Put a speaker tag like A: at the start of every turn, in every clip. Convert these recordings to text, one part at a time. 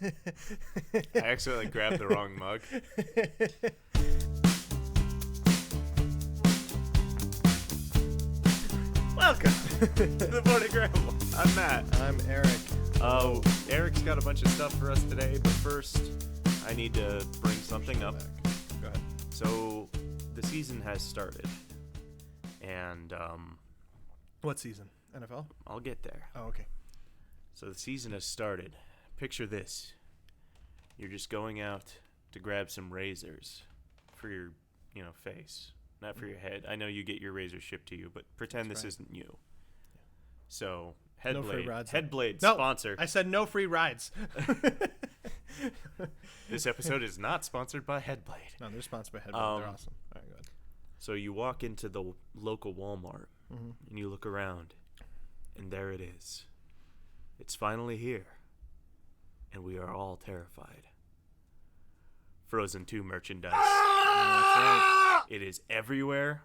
A: I accidentally grabbed the wrong mug. Welcome to the Morning Ramble. I'm Matt.
B: I'm Eric.
A: Oh, Eric's got a bunch of stuff for us today, but first, I need to bring something up.
B: Go ahead.
A: So, the season has started, and
B: What season? NFL?
A: I'll get there.
B: Oh, okay.
A: So the season has started. Picture this. You're just going out to grab some razors for your, face, not for your head. I know you get your razor shipped to you, but pretend
B: That's
A: this
B: right.
A: isn't you. So,
B: No free
A: Headblade,
B: rides.
A: Headblade
B: No,
A: sponsor.
B: I said no free rides.
A: This episode is not sponsored by Headblade.
B: No, they're sponsored by Headband. They're awesome. All right, go ahead.
A: So you walk into the local Walmart and you look around, and there it is. It's finally here, and we are all terrified. Frozen 2 merchandise.
B: That's right.
A: It is everywhere.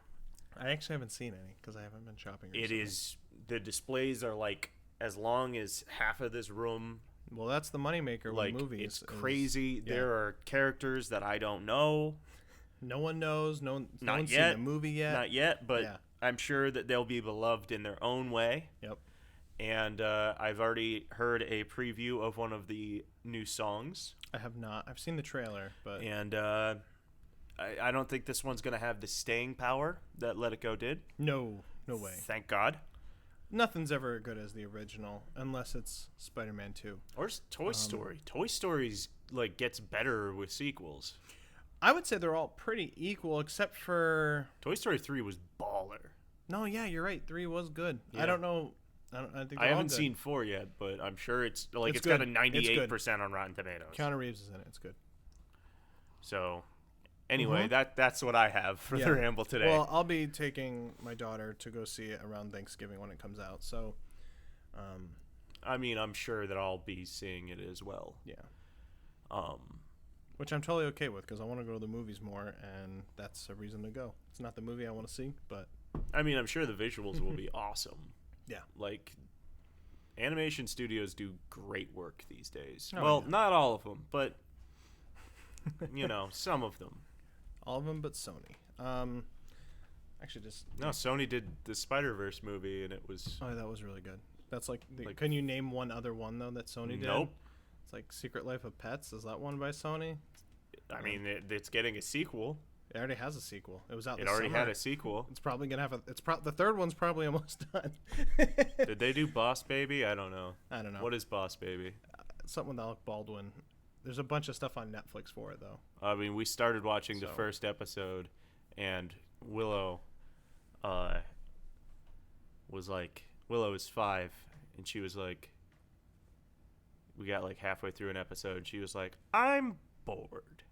B: I actually haven't seen any because I haven't been shopping
A: It
B: recently.
A: is, the displays are like as long as half of this room.
B: Well, that's the moneymaker
A: Like,
B: with movies.
A: it's crazy.
B: Yeah.
A: There are characters that I don't know.
B: No one knows. No one's
A: Not
B: seen
A: yet.
B: the movie yet.
A: Not yet, but
B: Yeah.
A: I'm sure that they'll be beloved in their own way.
B: Yep.
A: And I've already heard a preview of one of the new songs.
B: I have not. I've seen the trailer, but
A: And I don't think this one's going to have the staying power that Let It Go did.
B: no way.
A: Thank God.
B: Nothing's ever as good as the original unless it's Spider-Man 2.
A: Or Toy Story. Toy Story's like gets better with sequels.
B: I would say they're all pretty equal except for
A: Toy Story 3 was baller.
B: No, yeah, you're right. 3 was good.
A: Yeah.
B: I don't know. I think
A: I
B: they're all
A: haven't
B: good.
A: seen 4 yet, but I'm sure it's
B: It's
A: got a
B: good.
A: 98% on Rotten Tomatoes.
B: Keanu Reeves is in it. It's good.
A: So, anyway, that's what I have for
B: Yeah.
A: the ramble today.
B: Well, I'll be taking my daughter to go see it around Thanksgiving when it comes out. So,
A: I mean, I'm sure that I'll be seeing it as well.
B: yeah.
A: Um,
B: Which I'm totally okay with because I want to go to the movies more, and that's a reason to go. It's not the movie I want to see, but
A: I mean, I'm sure the visuals will be awesome.
B: yeah.
A: Like, animation studios do great work these days.
B: Oh,
A: Well,
B: yeah.
A: not all of them, but, some of them.
B: All of them but Sony. Actually, just
A: No, Sony did the Spider-Verse movie, and it was...
B: oh, that was really good. That's like can you name one other one though that Sony did?
A: Nope.
B: It's like Secret Life of Pets. Is that one by Sony?
A: I mean, it's getting a sequel.
B: It already has a sequel. It was out.
A: It
B: this
A: already
B: summer.
A: had a sequel.
B: It's probably gonna have a. The third one's probably almost done.
A: Did they do Boss Baby? I don't know.
B: I don't know.
A: What is Boss Baby?
B: Something with Alec Baldwin. There's a bunch of stuff on Netflix for it though.
A: I mean, we started watching the
B: So-
A: first episode, and Willow Willow is 5, and she was like, we got like halfway through an episode, she was like, I'm bored.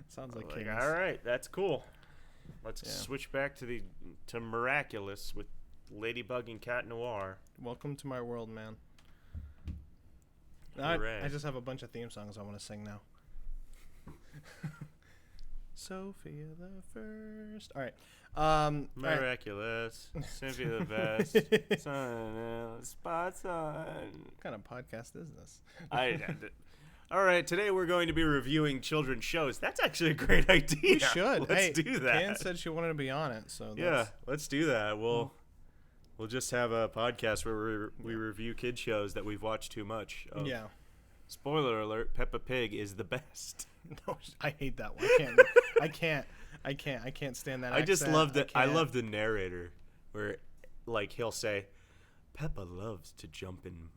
B: Sounds like
A: Like,
B: Kings.
A: all right, that's cool. Let's
B: Yeah.
A: switch back to Miraculous with Ladybug and Cat Noir.
B: Welcome to my world, man.
A: Hooray.
B: I just have a bunch of theme songs I want to sing now. Sophia the First. All right. All right.
A: Miraculous, Cynthia the Best, Spots on.
B: What kind of podcast is this?
A: All right, today we're going to be reviewing children's shows. That's actually a great idea.
B: We should.
A: Let's do that.
B: Ken said she wanted to be on it, so
A: Yeah, let's do that. We'll just have a podcast where we review kid shows that we've watched too much of.
B: yeah.
A: Spoiler alert: Peppa Pig is the best.
B: No, I hate that one. I can't stand that.
A: I just
B: accent.
A: love I
B: can't.
A: love the narrator, where like he'll say, "Peppa loves to jump in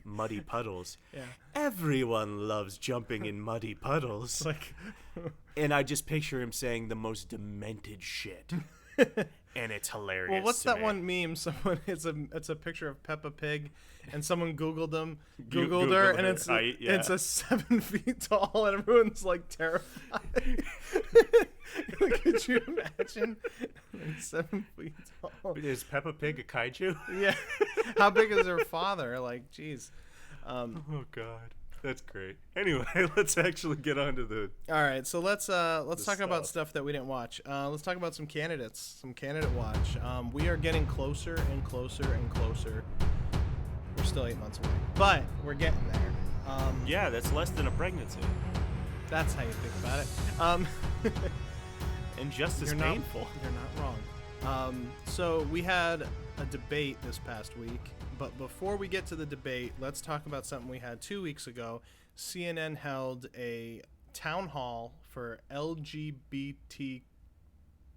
A: muddy puddles.
B: Yeah.
A: Everyone loves jumping in muddy puddles."
B: It's like,
A: And I just picture him saying the most demented shit, and it's hilarious.
B: well, what's
A: to
B: that
A: me.
B: one meme? Someone it's a picture of Peppa Pig, and someone Googled her,
A: Googled
B: and
A: her.
B: it's it's a 7 feet tall, and everyone's like terrified. Could you imagine? Like 7 feet tall.
A: Is Peppa Pig a kaiju?
B: Yeah. How big is her father? Like, geez.
A: Oh God, that's great. Anyway, let's actually get on to the.
B: All right, so let's talk about
A: stuff.
B: stuff that we didn't watch. Let's talk about some candidates, some candidate watch. We are getting closer and closer and closer. We're still 8 months away, but we're getting there.
A: Yeah, that's less than a pregnancy.
B: That's how you think about it.
A: And just as painful.
B: You're not wrong. So we had a debate this past week, but before we get to the debate, let's talk about something we had 2 weeks ago. CNN held a town hall for LGBT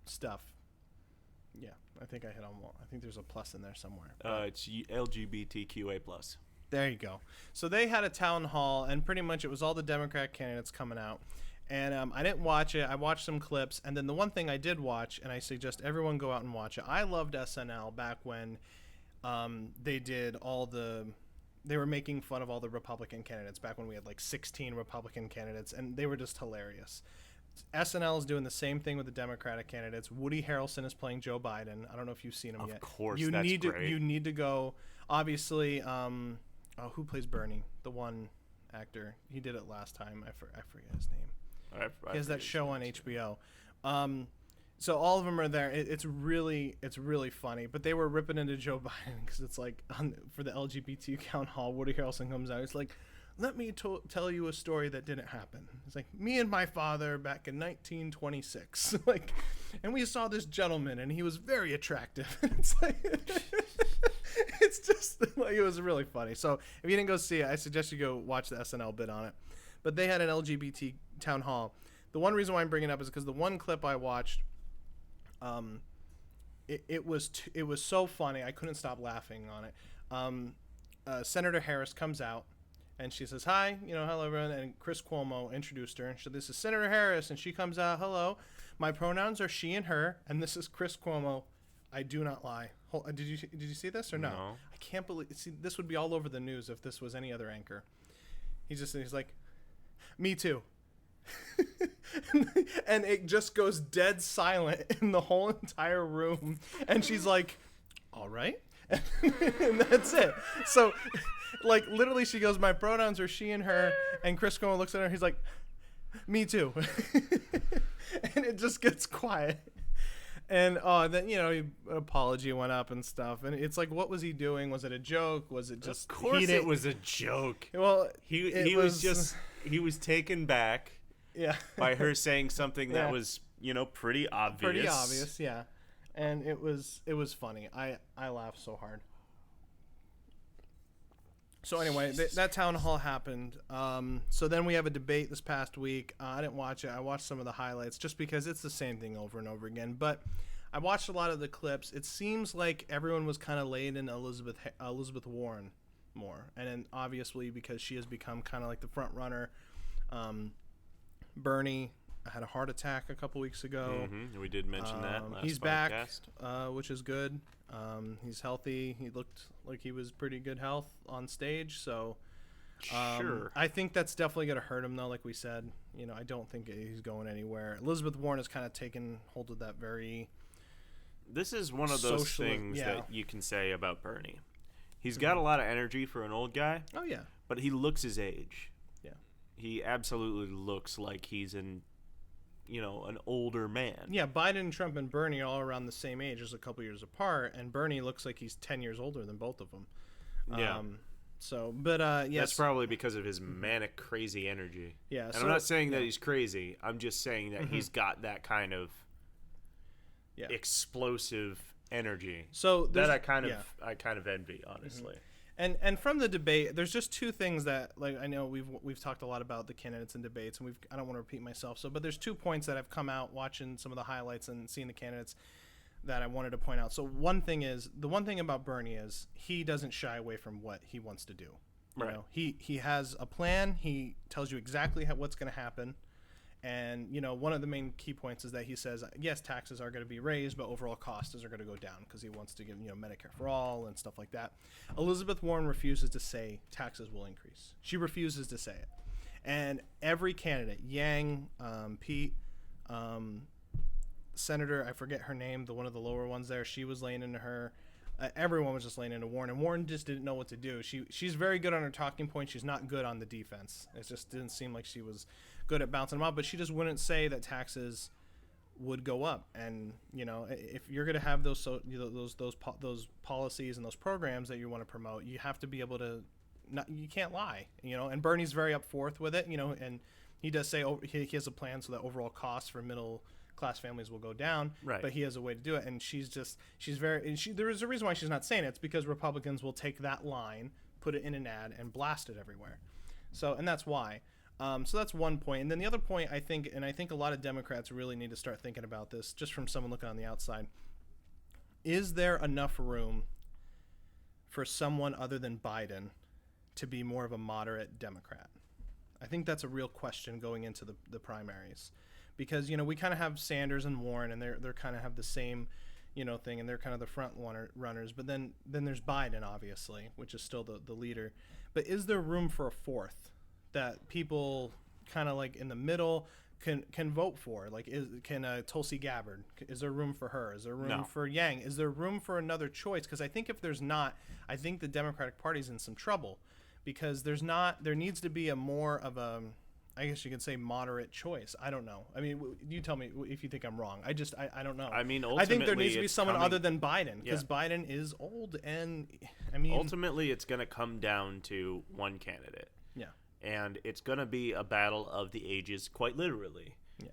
B: stuff. Yeah, I think I hit on one. I think there's a plus in there somewhere.
A: It's LGBTQA+.
B: There you go. So they had a town hall, and pretty much it was all the Democrat candidates coming out. And I didn't watch it. I watched some clips. And then the one thing I did watch, and I suggest everyone go out and watch it. I loved SNL back when they did they were making fun of all the Republican candidates back when we had like 16 Republican candidates, and they were just hilarious. SNL is doing the same thing with the Democratic candidates. Woody Harrelson is playing Joe Biden. I don't know if you've seen him yet.
A: Of course,
B: you
A: that's
B: need
A: great.
B: to. You need to go. Obviously, who plays Bernie? The one actor. He did it last time. I forget his name. He has that show on HBO. So all of them are there. It's really funny. But they were ripping into Joe Biden because it's like for the LGBT town hall, Woody Harrelson comes out. He's like, "Let me tell you a story that didn't happen." It's like, me and my father back in 1926, like, and we saw this gentleman and he was very attractive. It's like, it's just like, it was really funny. So if you didn't go see it, I suggest you go watch the SNL bit on it. But they had an LGBT town hall. The one reason why I'm bringing it up is because the one clip I watched, it was so funny. I couldn't stop laughing on it. Senator Harris comes out and she says, "Hi, hello everyone." And Chris Cuomo introduced her and said, "This is Senator Harris." And she comes out, "Hello, my pronouns are she and her." And this is Chris Cuomo. I do not lie. Did you see this or no?
A: No.
B: I can't believe. See, this would be all over the news if this was any other anchor. He's like, "Me too." And it just goes dead silent in the whole entire room, and she's like, "All right." And that's it. So like literally she goes, "My pronouns are she and her," and Chris Cuomo looks at her, he's like, "Me too." And it just gets quiet. And then an apology went up and stuff, and it's like, what was he doing? Was it a joke? Was it just?
A: Of course, it was a joke.
B: Well,
A: he was taken back.
B: Yeah.
A: By her saying something that was, pretty obvious.
B: Pretty obvious, yeah. And it was funny. I laughed so hard. So anyway, that town hall happened. So then we have a debate this past week. I didn't watch it. I watched some of the highlights just because it's the same thing over and over again. But I watched a lot of the clips. It seems like everyone was kind of laid in Elizabeth Warren more. And then obviously because she has become kind of like the front runner. Bernie had a heart attack a couple weeks ago.
A: Mm-hmm. We did mention that last
B: He's
A: podcast.
B: Back, which is good. He's healthy. He looked like he was pretty good health on stage. So
A: sure.
B: I think that's definitely going to hurt him, though, like we said. I don't think he's going anywhere. Elizabeth Warren has kind of taken hold of that very...
A: This is one of those things that you can say about Bernie. He's got a lot of energy for an old guy.
B: Oh, yeah.
A: But he looks his age. He absolutely looks like he's an older man. Yeah,
B: Biden, Trump, and Bernie are all around the same age, just a couple years apart, and Bernie looks like he's 10 years older than both of them.
A: Yeah.
B: Yes.
A: That's probably because of his manic, crazy energy.
B: Yeah.
A: And I'm not saying that he's crazy. I'm just saying that he's got that kind of explosive energy.
B: So
A: that I kind of envy, honestly.
B: Mm-hmm. And from the debate, there's just two things that, like, I know we've talked a lot about the candidates and debates, and I don't want to repeat myself. But there's 2 points that have come out watching some of the highlights and seeing the candidates that I wanted to point out. So the one thing about Bernie is he doesn't shy away from what he wants to do.
A: Right.
B: He has a plan. He tells you exactly what's going to happen. And, one of the main key points is that he says, yes, taxes are going to be raised, but overall costs are going to go down because he wants to give, Medicare for all and stuff like that. Elizabeth Warren refuses to say taxes will increase. She refuses to say it. And every candidate, Yang, Pete, Senator, I forget her name, one of the lower ones there, she was laying into her. Everyone was just laying into Warren, and Warren just didn't know what to do. She's very good on her talking points. She's not good on the defense. It just didn't seem like she was good at bouncing them out, but she just wouldn't say that taxes would go up. And if you're going to have those those policies and those programs that you want to promote, you have to be able to you can't lie. And Bernie's very up forth with it. And he does say he has a plan so that overall costs for middle class families will go down,
A: right?
B: But he has a way to do it. And there is a reason why she's not saying it. It's because Republicans will take that line, put it in an ad, and blast it everywhere. So, and that's why. So that's one point. And then the other point, I think a lot of Democrats really need to start thinking about this, just from someone looking on the outside. Is there enough room for someone other than Biden to be more of a moderate Democrat? I think that's a real question going into the primaries, because we kind of have Sanders and Warren, and they're kind of have the same thing, and they're kind of the front runners. But then there's Biden, obviously, which is still the leader. But is there room for a fourth that people kind of like in the middle can vote for? Like, can Tulsi Gabbard, is there room for her? Is there room for Yang? Is there room for another choice? Because I think if there's not, I think the Democratic Party's in some trouble, because there needs to be a more of a, I guess you could say, moderate choice. I don't know. I mean, you tell me if you think I'm wrong. I don't know.
A: I mean,
B: I think there needs to be someone other than Biden, because Biden is old, and I mean,
A: ultimately it's going to come down to one candidate.
B: Yeah.
A: And it's going to be a battle of the ages, quite literally.
B: Yeah.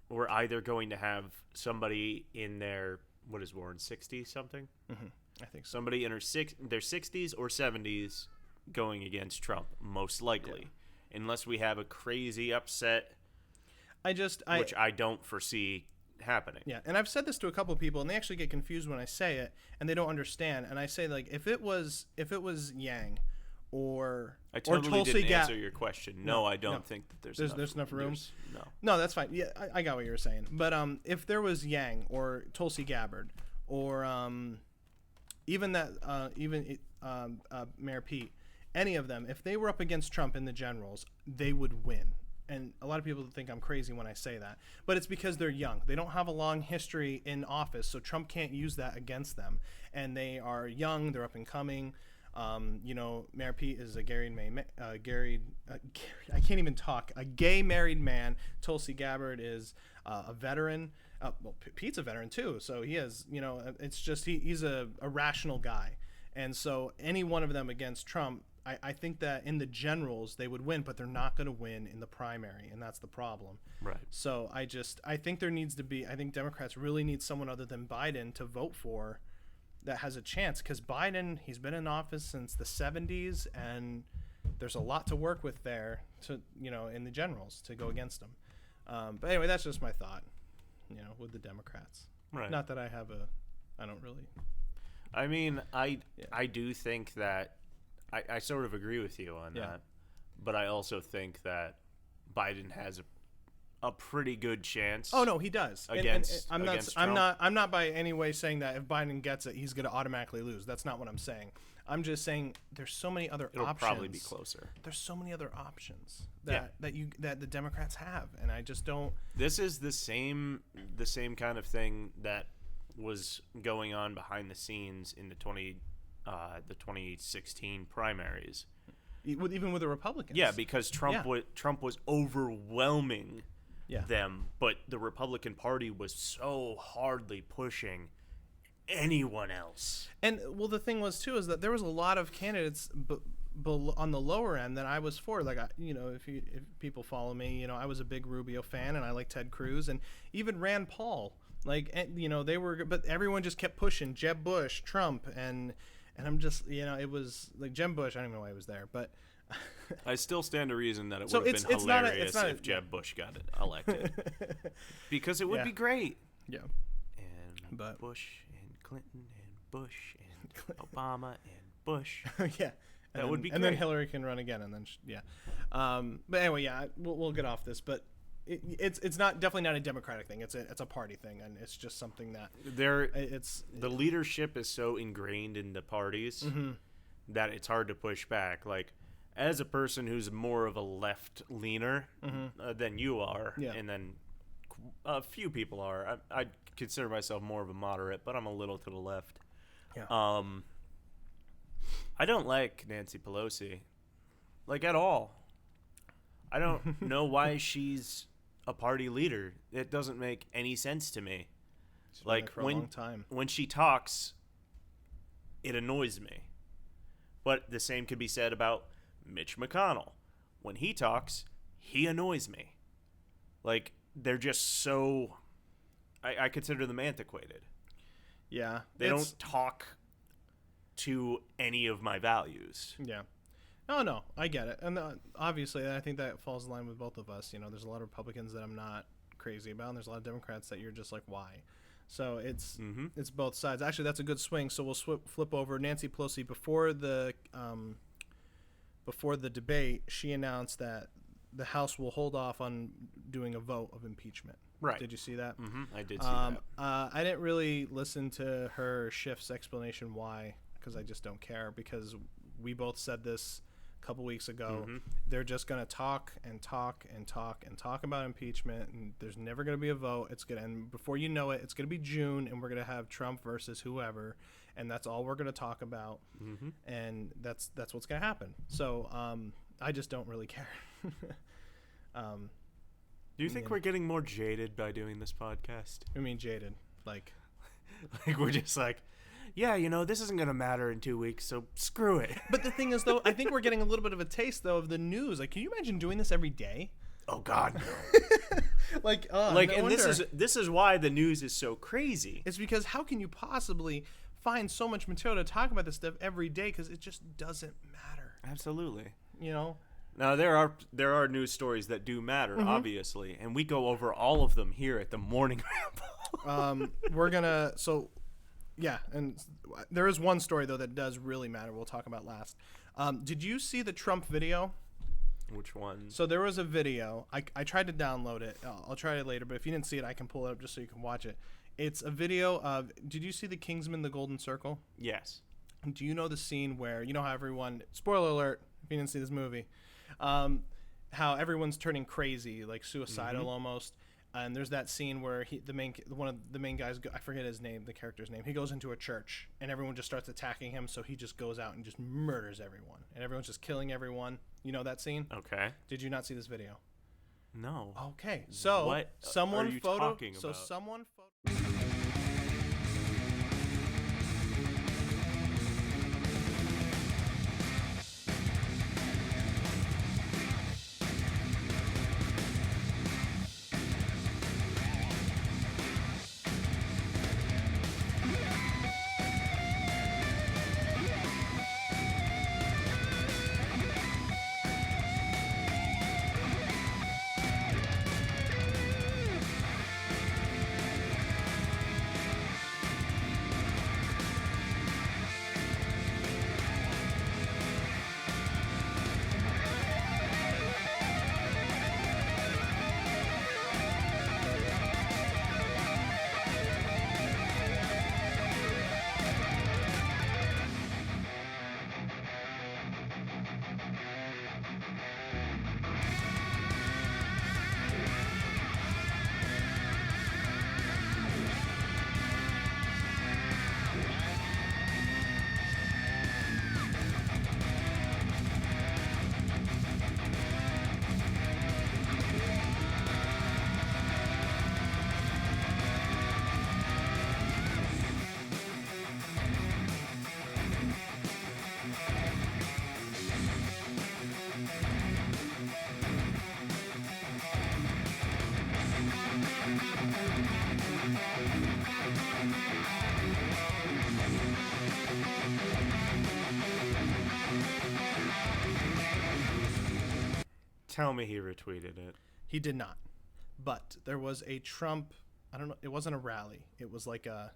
A: We're either going to have somebody in their, what is Warren, 60 something?
B: Mm-hmm. I think so.
A: Somebody in their 60s or 70s going against Trump, most likely. Yeah. Unless we have a crazy upset, which I don't foresee happening.
B: Yeah, and I've said this to a couple of people, and they actually get confused when I say it, and they don't understand. And I say, like, if it was Yang or
A: totally
B: Tulsi
A: didn't answer your question. No, I don't think that
B: there's enough room.
A: No,
B: that's fine. Yeah, I got what you were saying. But if there was Yang or Tulsi Gabbard or even Mayor Pete, any of them, if they were up against Trump in the generals, they would win. And a lot of people think I'm crazy when I say that, but it's because they're young. They don't have a long history in office, so Trump can't use that against them. And they are young. They're up and coming. Mayor Pete is a I can't even talk. A gay married man. Tulsi Gabbard is a veteran. Pete's a veteran too, so he has. It's just he's a rational guy, and so any one of them against Trump, I think that in the generals they would win, but they're not going to win in the primary, and that's the problem.
A: Right.
B: So I think there needs to be. I think Democrats really need someone other than Biden to vote for, that has a chance, because Biden, he's been in office since the 70s, and there's a lot to work with there to in the generals to go against him. But anyway, that's just my thought, with the Democrats.
A: Right.
B: Not that I don't really.
A: I mean, I do think that I sort of agree with you on that, but I also think that Biden has a pretty good chance.
B: Oh no, he does.
A: Against Trump.
B: I'm not by any way saying that if Biden gets it, he's going to automatically lose. That's not what I'm saying. I'm just saying there's so many other options. It'll
A: probably be closer.
B: There's so many other options that the Democrats have, and I just don't.
A: This is the same kind of thing that was going on behind the scenes in the 2016 primaries.
B: Even with the Republicans.
A: Yeah, because Trump was overwhelming them, but the Republican Party was so hardly pushing anyone else.
B: And well, the thing was too is that there was a lot of candidates on the lower end that I was for. Like, if people follow me, I was a big Rubio fan, and I like Ted Cruz, and even Rand Paul. Like, they were, but everyone just kept pushing Jeb Bush, Trump, and I'm just, it was like Jeb Bush. I don't even know why he was there, but
A: I still stand to reason that it would have been hilarious if Jeb Bush got elected, because it would be great.
B: Yeah.
A: And Bush and Clinton and Bush and Obama and Bush.
B: Yeah.
A: That would be great.
B: And then Hillary can run again, and then but anyway, we'll get off this, but it's definitely not a Democratic thing. It's a party thing, and it's just something that
A: the leadership is so ingrained in the parties that it's hard to push back. Like, as a person who's more of a left leaner than you are, and then a few people are, I consider myself more of a moderate, but I'm a little to the left.
B: Yeah.
A: I don't like Nancy Pelosi, like, at all. I don't know why she's a party leader. It doesn't make any sense to me. Like
B: for a long time.
A: When she talks, it annoys me. But the same could be said about Mitch McConnell. When he talks, he annoys me. Like, they're just so... I consider them antiquated.
B: Yeah.
A: They don't talk to any of my values.
B: Yeah. No, I get it. And obviously, I think that falls in line with both of us. You know, there's a lot of Republicans that I'm not crazy about, and there's a lot of Democrats that you're just like, why? So it's both sides. Actually, that's a good swing. So we'll flip over. Nancy Pelosi, before the debate, she announced that the House will hold off on doing a vote of impeachment.
A: Right.
B: Did you see that?
A: Mm-hmm. I did see that.
B: I didn't really listen to her Schiff's explanation why, because I just don't care, because we both said this a couple weeks ago.
A: Mm-hmm.
B: They're just going to talk and talk and talk and talk about impeachment, and there's never going to be a vote. And before you know it, it's going to be June, and we're going to have Trump versus whoever, and that's all we're going to talk about.
A: Mm-hmm.
B: And that's what's going to happen. So I just don't really care.
A: Do you think we're getting more jaded by doing this podcast?
B: I mean, jaded. Like
A: we're just like, yeah, this isn't going to matter in 2 weeks, so screw it.
B: But the thing is, though, I think we're getting a little bit of a taste, though, of the news. Like, can you imagine doing this every day?
A: Oh, God, no.
B: And
A: this is why the news is so crazy.
B: It's because how can you possibly find so much material to talk about this stuff every day? Because it just doesn't matter.
A: Absolutely.
B: Now,
A: there are news stories that do matter, obviously, and we go over all of them here at the Morning Ramble.
B: And there is one story, though, that does really matter we'll talk about last. Did you see the Trump video?
A: Which one?
B: So there was a video. I tried to download it. I'll try it later, but if you didn't see it, I can pull it up just so you can watch it. It's a video of, did you see the Kingsman, the Golden Circle?
A: Yes.
B: Do you know the scene where, you know how everyone, spoiler alert, if you didn't see this movie, how everyone's turning crazy, like suicidal almost. And there's that scene where one of the main guys, I forget his name, the character's name. He goes into a church and everyone just starts attacking him. So he just goes out and just murders everyone, and everyone's just killing everyone. You know that scene?
A: Okay.
B: Did you not see this video?
A: No.
B: Okay. So
A: what
B: someone
A: are you talking about?
B: So someone.
A: Tell me he retweeted it.
B: He did not. But there was a Trump, I don't know, it wasn't a rally. It was like a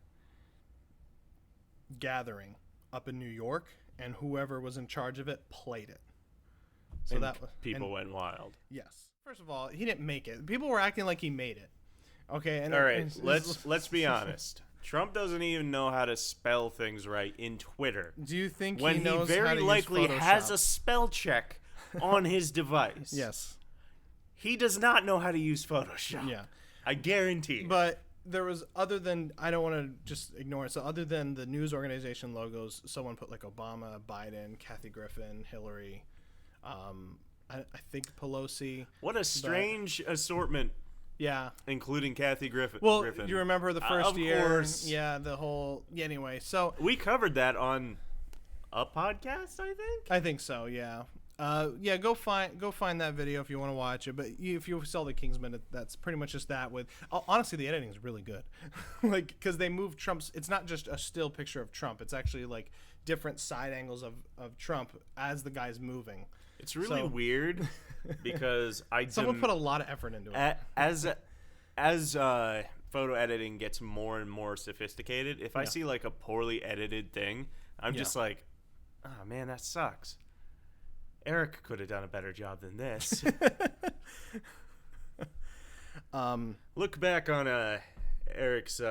B: gathering up in New York, and whoever was in charge of it played it. So
A: and
B: that
A: people went wild.
B: Yes. First of all, he didn't make it. People were acting like he made it. Okay. And
A: all right. Let's be honest. Trump doesn't even know how to spell things right in Twitter.
B: Do you think
A: when
B: he knows
A: very
B: how to
A: likely
B: use Photoshop?
A: has a spell check on his device?
B: Yes.
A: He does not know how to use Photoshop.
B: Yeah.
A: I guarantee.
B: But there was, other than, I don't want to just ignore it. So other than the news organization logos, someone put like Obama, Biden, Kathy Griffin, Hillary, I think Pelosi.
A: What a strange assortment
B: Yeah.
A: Including Kathy Griffin.
B: Well, you remember the first year?
A: Of course.
B: Yeah, the whole... Yeah, anyway, so...
A: We covered that on a podcast, I think?
B: I think so, yeah. Yeah, go find that video if you want to watch it. But if you saw the Kingsman, that's pretty much just that. With honestly, the editing is really good, like because they move Trump's. It's not just a still picture of Trump. It's actually like different side angles of Trump as the guy's moving.
A: It's really weird because
B: someone put a lot of effort into it.
A: As photo editing gets more and more sophisticated, if I see like a poorly edited thing, I'm just like, oh man, that sucks. Eric could have done a better job than this. Look back on Eric's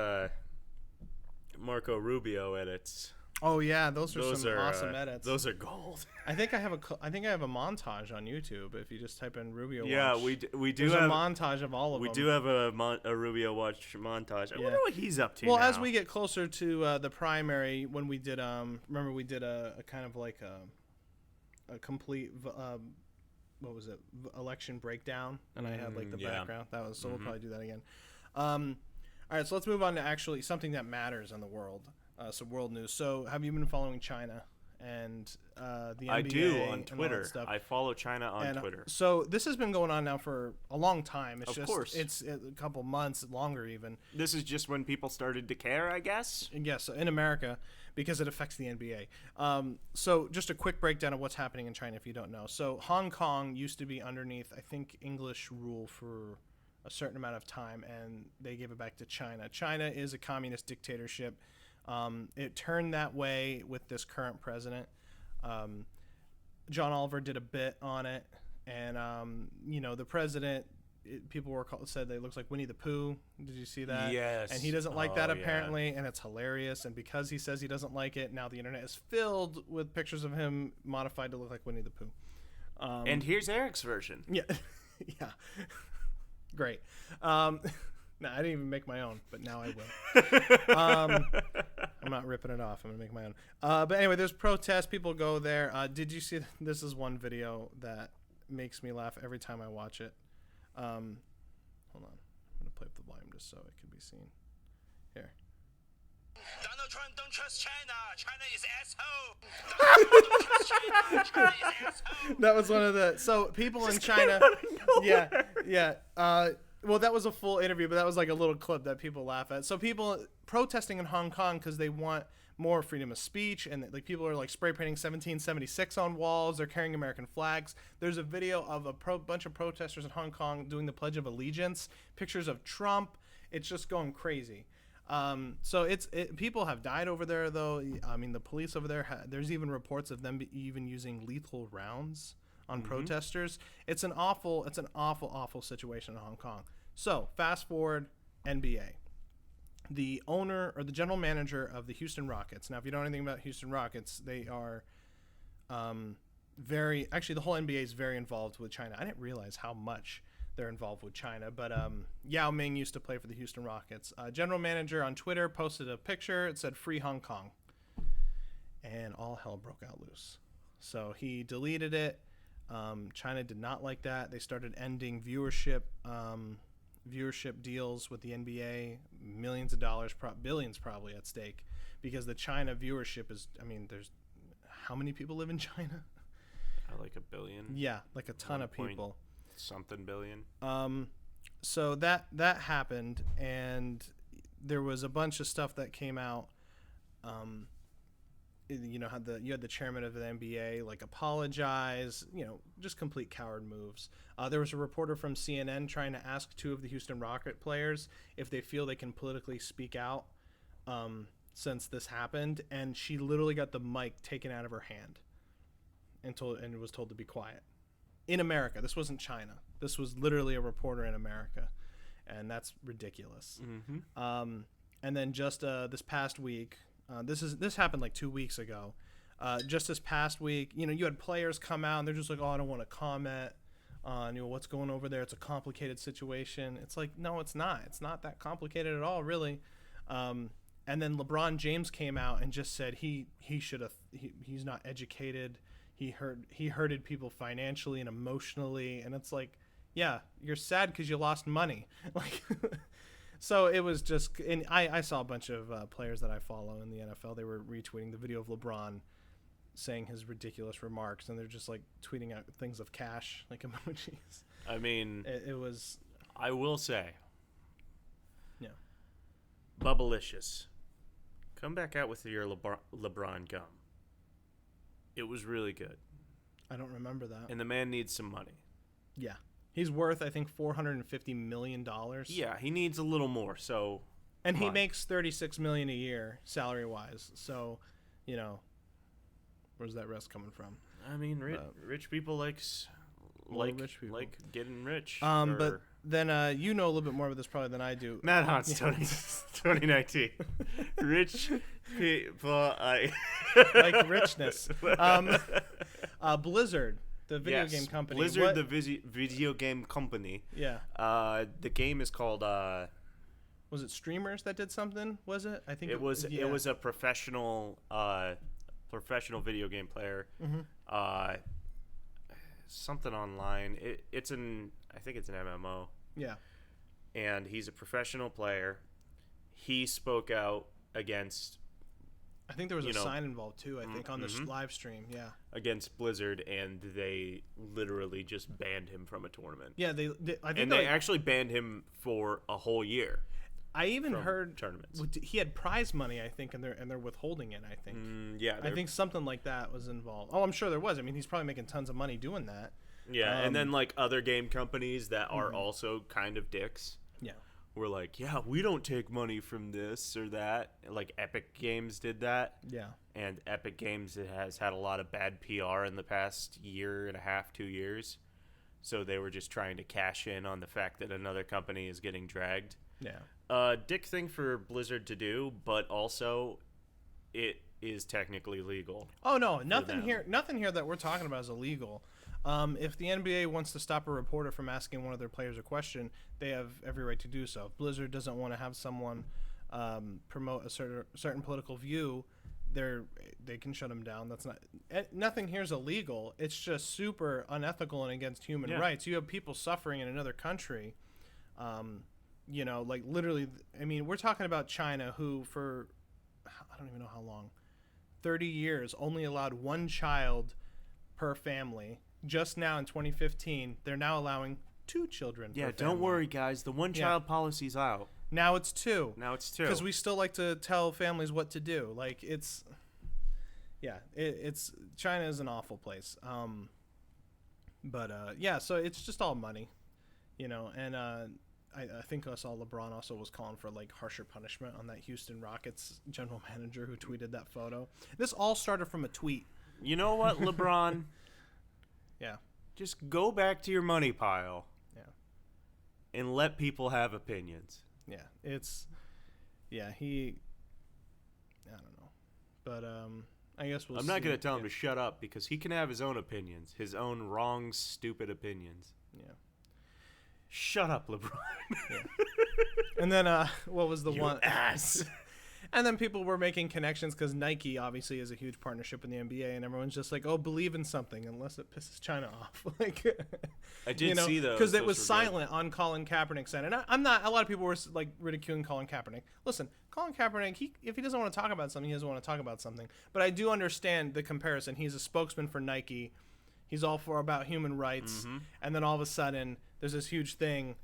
A: Marco Rubio edits.
B: Oh yeah, those are awesome edits.
A: Those are gold.
B: I think I have a montage on YouTube if you just type in Rubio Watch.
A: Yeah, we do
B: There's
A: have
B: a montage of all of them.
A: We do have a Rubio Watch montage. I wonder what he's up to
B: now.
A: Well,
B: as we get closer to the primary, when we did remember we did a kind of like a complete what was it, election breakdown, and I had like the background. That was so we'll probably do that again. All right, so let's move on to actually something that matters in the world. Some world news. So, have you been following China and the NBA?
A: I do on Twitter. I follow China on Twitter.
B: So this has been going on now for a long time. It's
A: of course.
B: It's a couple months, longer even.
A: This is just when people started to care, I guess.
B: Yes, in America, because it affects the NBA. So just a quick breakdown of what's happening in China, if you don't know. So Hong Kong used to be underneath, I think, English rule for a certain amount of time, and they gave it back to China. China is a communist dictatorship. It turned that way with this current president. John Oliver did a bit on it, and the president, people said that it looks like Winnie the Pooh. Did you see that?
A: Yes.
B: And he doesn't like that apparently, and it's hilarious. And because he says he doesn't like it, now the internet is filled with pictures of him modified to look like Winnie the Pooh.
A: And here's Eric's version.
B: Yeah, yeah, great. No, I didn't even make my own, but now I will. I'm not ripping it off. I'm going to make my own. But anyway, there's protests. People go there. Did you see? This is one video that makes me laugh every time I watch it. Hold on. I'm going to play up the volume just so it can be seen. Here.
C: Donald Trump don't trust China. China is asshole. Donald Trump don't trust China. China is asshole.
B: That was one of the... So people in China... Yeah. Well, that was a full interview, but that was like a little clip that people laugh at. So people protesting in Hong Kong because they want more freedom of speech, and like people are like spray painting 1776 on walls. They're carrying American flags. There's a video of a bunch of protesters in Hong Kong doing the Pledge of Allegiance. Pictures of Trump. It's just going crazy. So people have died over there, though. I mean, the police over there. There's even reports of them even using lethal rounds on protesters. It's an awful situation in Hong Kong. So fast forward, NBA. The owner or the general manager of the Houston Rockets. Now, if you know anything about Houston Rockets, they are actually the whole NBA is very involved with China. I didn't realize how much they're involved with China, but Yao Ming used to play for the Houston Rockets. General manager on Twitter posted a picture. It said "Free Hong Kong," and all hell broke out loose. So he deleted it. China did not like that. They started ending viewership deals with the NBA, millions of dollars, billions probably at stake, because the China viewership is, I mean, there's how many people live in China?
A: Like a billion.
B: Yeah, like a ton of people.
A: Something billion.
B: So that happened, and there was a bunch of stuff that came out. You had the chairman of the NBA like apologize, just complete coward moves. There was a reporter from CNN trying to ask two of the Houston Rocket players if they feel they can politically speak out since this happened, and she literally got the mic taken out of her hand and was told to be quiet. In America, this wasn't China. This was literally a reporter in America, and that's ridiculous. And then just this past week. This happened like 2 weeks ago. Just this past week, you had players come out and they're just like, "Oh, I don't want to comment on what's going over there. It's a complicated situation." It's like, no, it's not. It's not that complicated at all, really. And then LeBron James came out and just said he's not educated. He hurted people financially and emotionally, and it's like, yeah, you're sad because you lost money. Like, so it was just, and I saw a bunch of players that I follow in the NFL. They were retweeting the video of LeBron saying his ridiculous remarks, and they're just like tweeting out things of cash, like emojis.
A: I mean,
B: it was.
A: I will say,
B: Yeah.
A: Bubblicious, come back out with your LeBron gum. It was really good.
B: I don't remember that.
A: And the man needs some money.
B: Yeah. He's worth, I think, $450 million.
A: Yeah, he needs a little more. So,
B: and he makes $36 million a year, salary wise. So, you know, where's that rest coming from?
A: I mean, rich people like
B: rich people.
A: like getting rich.
B: But then you know a little bit more about this probably than I do.
A: Matt Hans, 2019. Rich people
B: like richness. Blizzard. The video game company.
A: Blizzard, the video game company.
B: Yeah.
A: The game is called.
B: Was it streamers that did something? Was it? I think
A: it was. Yeah. It was a professional video game player.
B: Mm-hmm.
A: Something online. It's an. I think it's an MMO.
B: Yeah.
A: And he's a professional player. He spoke out against.
B: I think there was a sign involved too. I think on this live stream, yeah.
A: Against Blizzard, and they literally just banned him from a tournament.
B: Yeah, I think
A: they actually banned him for a whole year.
B: I even heard
A: tournaments.
B: He had prize money, I think, and they're withholding it. I think.
A: Yeah,
B: I think something like that was involved. Oh, I'm sure there was. I mean, he's probably making tons of money doing that.
A: Yeah, and then like other game companies that are also kind of dicks.
B: Yeah.
A: We're like, yeah, we don't take money from this or that. Like Epic Games did that.
B: Yeah.
A: And Epic Games has had a lot of bad PR in the past year and a half, 2 years. So they were just trying to cash in on the fact that another company is getting dragged.
B: Yeah.
A: Dick thing for Blizzard to do, but also it is technically legal.
B: Oh no, nothing here that we're talking about is illegal. If the NBA wants to stop a reporter from asking one of their players a question, they have every right to do so. If Blizzard doesn't want to have someone promote a certain political view, they can shut them down. That's nothing here is illegal. It's just super unethical and against human rights. You have people suffering in another country. You know, like literally. I mean, we're talking about China, who for I don't even know how long, 30 years, only allowed one child per family. Just now in 2015, they're now allowing 2 children.
A: Yeah,
B: per
A: don't
B: family.
A: worry, guys. The one-child policy's out.
B: Now it's 2.
A: Because
B: we still like to tell families what to do. Like it's China is an awful place. So it's just all money, you know. And I think I saw LeBron also was calling for like harsher punishment on that Houston Rockets general manager who tweeted that photo. This all started from a tweet.
A: You know what, LeBron?
B: Yeah.
A: Just go back to your money pile.
B: Yeah.
A: And let people have opinions.
B: Yeah. I don't know. But I guess
A: I'm not going to tell him to shut up because he can have his own opinions, his own wrong, stupid opinions.
B: Yeah.
A: Shut up, LeBron.
B: Yeah. And then what was the one
A: ass?
B: And then people were making connections because Nike obviously is a huge partnership in the NBA, and everyone's just like, "Oh, believe in something," unless it pisses China off. Like,
A: I did see those
B: because it was silent on Colin Kaepernick's end, and I'm not. A lot of people were like ridiculing Colin Kaepernick. Listen, Colin Kaepernick, if he doesn't want to talk about something, he doesn't want to talk about something. But I do understand the comparison. He's a spokesman for Nike. He's all about human rights, and then all of a sudden there's this huge thing,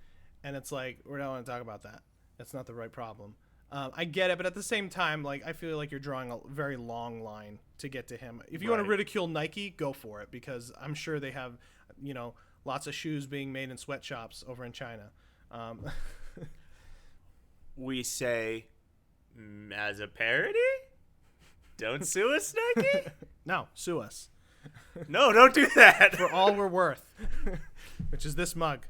B: and it's like we don't want to talk about that. That's not the right problem. I get it, but at the same time, like I feel like you're drawing a very long line to get to him. If you want to ridicule Nike, go for it, because I'm sure they have, lots of shoes being made in sweatshops over in China.
A: We say, as a parody, don't sue us, Nike.
B: No, sue us.
A: No, don't do that.
B: For all we're worth, which is this mug.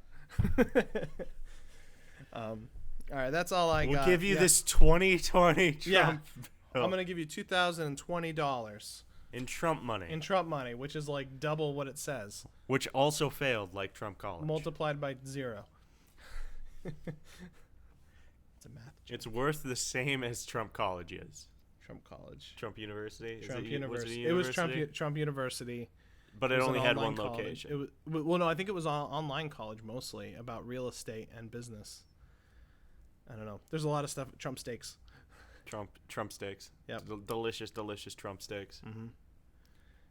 B: All right, that's all I got.
A: We'll give you this 2020 Trump.
B: Yeah, I'm gonna give you $2,020
A: in Trump money.
B: In Trump money, which is like double what it says.
A: Which also failed, like Trump College.
B: Multiplied by 0. It's a math joke.
A: It's worth the same as Trump College is.
B: Trump College.
A: Trump University.
B: Trump University. It was Trump University.
A: But it only had one location.
B: It was, well, no, I think it was online college mostly about real estate and business. I don't know. There's a lot of stuff. Trump steaks.
A: Trump steaks.
B: Yeah.
A: Delicious Trump steaks.
B: Mm-hmm.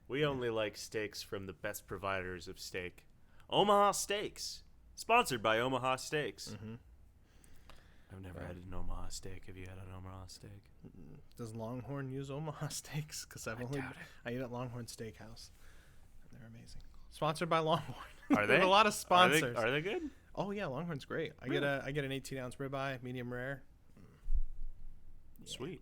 A: We only like steaks from the best providers of steak. Omaha Steaks. Sponsored by Omaha Steaks.
B: Mm-hmm.
A: I've never had an Omaha steak. Have you had an Omaha steak?
B: Does Longhorn use Omaha Steaks? Because I eat at Longhorn Steakhouse. They're amazing. Sponsored by Longhorn.
A: Are they?
B: A lot of sponsors.
A: Are they good?
B: Oh yeah, Longhorn's great.
A: Really?
B: I get an 18-ounce ribeye, medium rare.
A: Yeah. Sweet.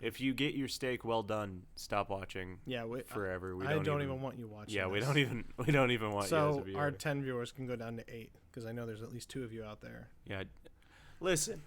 A: If you get your steak well done, stop watching.
B: Yeah,
A: forever.
B: I don't even want you watching.
A: Yeah,
B: this.
A: we don't even want you as a viewer.
B: So our 10 viewers can go down to 8 because I know there's at least 2 of you out there.
A: Yeah. Listen,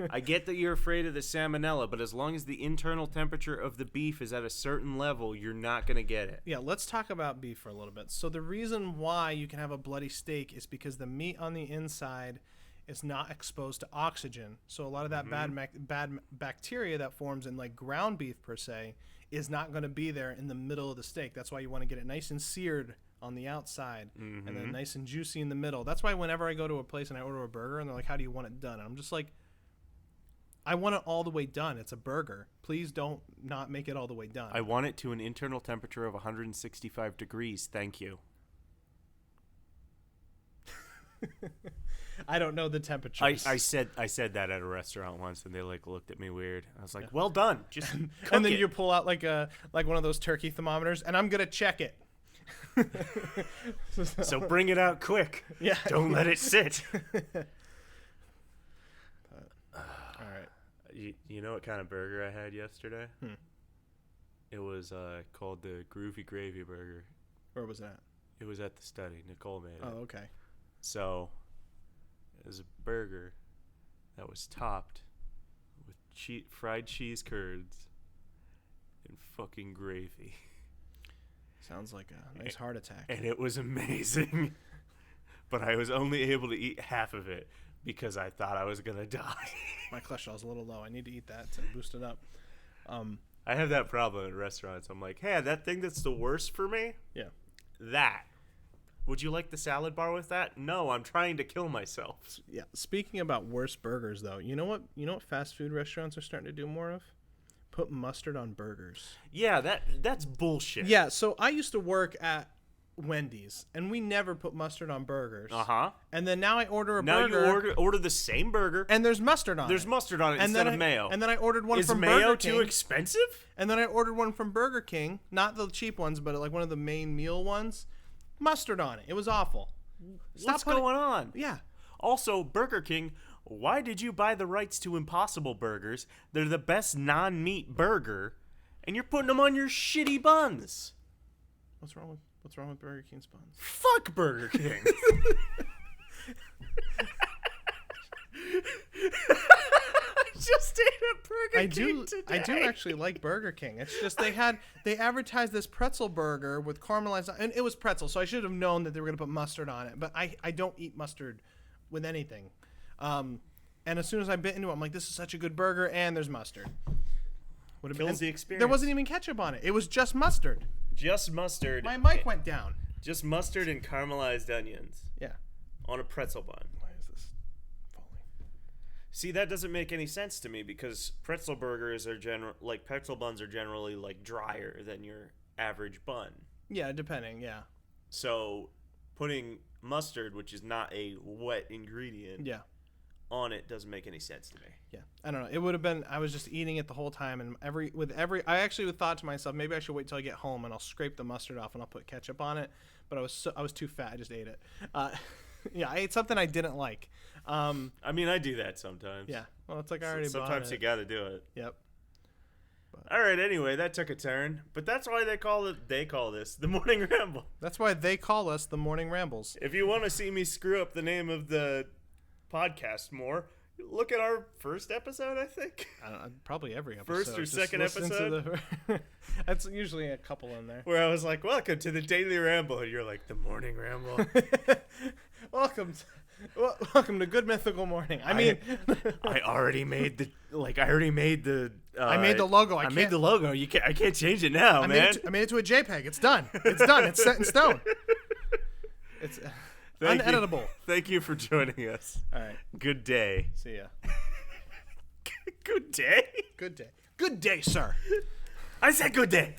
A: I get that you're afraid of the salmonella, but as long as the internal temperature of the beef is at a certain level, you're not going to get it.
B: Yeah, let's talk about beef for a little bit. So the reason why you can have a bloody steak is because the meat on the inside is not exposed to oxygen. So a lot of that bad bacteria that forms in like ground beef per se is not going to be there in the middle of the steak. That's why you want to get it nice and seared on the outside and then nice and juicy in the middle. That's why whenever I go to a place and I order a burger and they're like, how do you want it done? And I'm just like, I want it all the way done. It's a burger. Please don't not make it all the way done.
A: I want it to an internal temperature of 165 degrees. Thank you.
B: I don't know the temperatures.
A: I said that at a restaurant once, and they like looked at me weird. I was like, "Well done, just cook
B: and then
A: it."
B: You pull out like one of those turkey thermometers, and I'm gonna check it.
A: So bring it out quick.
B: Yeah,
A: don't let it sit.
B: All right.
A: You know what kind of burger I had yesterday? It was called the Groovy Gravy Burger.
B: Where was that?
A: It was at the Study. Nicole made it.
B: Oh, okay.
A: So, it was a burger that was topped with fried cheese curds and fucking gravy.
B: Sounds like a nice heart attack.
A: And it was amazing. But I was only able to eat half of it because I thought I was going to die.
B: My cholesterol's a little low. I need to eat that to boost it up.
A: I have that problem at restaurants. I'm like, hey, that thing that's the worst for me?
B: Yeah.
A: That. Would you like the salad bar with that? No, I'm trying to kill myself.
B: Yeah. Speaking about worst burgers, though, you know what fast food restaurants are starting to do more of? Put mustard on burgers.
A: Yeah, that's bullshit.
B: Yeah. So I used to work at Wendy's, and we never put mustard on burgers. And then now I order a burger.
A: Now you order the same burger,
B: and there's mustard on it.
A: There's mustard on it instead of mayo.
B: And then I ordered one from
A: Burger King. Is mayo too expensive?
B: And then I ordered one from Burger King, not the cheap ones, but like one of the main meal ones. Mustard on it. It was awful.
A: What's going on?
B: Yeah.
A: Also, Burger King, why did you buy the rights to Impossible Burgers? They're the best non-meat burger, and you're putting them on your shitty buns.
B: What's wrong with Burger King's buns?
A: Fuck Burger King. Just ate a Burger King today.
B: I do actually like Burger King. It's just they advertised this pretzel burger with caramelized, and it was pretzel, so I should have known that they were going to put mustard on it. But I don't eat mustard with anything. And as soon as I bit into it, I'm like, this is such a good burger, and there's mustard.
A: Kills the experience.
B: There wasn't even ketchup on it. It was just mustard.
A: Just mustard.
B: My mic went down.
A: Just mustard and caramelized onions.
B: Yeah.
A: On a pretzel bun.
B: Why is this falling?
A: See, that doesn't make any sense to me because pretzel burgers are pretzel buns are generally like drier than your average bun.
B: Yeah, depending, yeah.
A: So, putting mustard, which is not a wet ingredient, on it doesn't make any sense to me.
B: Yeah, I don't know. It would have been. I was just eating it the whole time, and I actually thought to myself, maybe I should wait till I get home and I'll scrape the mustard off and I'll put ketchup on it. But I was too fat. I just ate it. Yeah, I ate something I didn't like.
A: I mean, I do that sometimes.
B: Yeah. Well, it's like I already bought it.
A: Sometimes you got to do it.
B: Yep.
A: All right. Anyway, that took a turn, but that's why they call this the Morning Ramble.
B: That's why they call us the Morning Rambles.
A: If you want to see me screw up the name of the podcast more, look at our first episode, I think.
B: Probably every episode.
A: First or second episode.
B: That's usually a couple in there.
A: Where I was like, welcome to the Daily Ramble. And you're like, the Morning Ramble.
B: Welcome Well, welcome to Good Mythical Morning. I mean,
A: I already made the I made the
B: logo.
A: I made the logo. I can't change it now, man.
B: I made it to a JPEG. It's done. It's done. It's set in stone. It's uneditable.
A: Thank you for joining us.
B: All right.
A: Good day.
B: See ya.
A: Good day.
B: Good day. Good day, sir.
A: I said good day.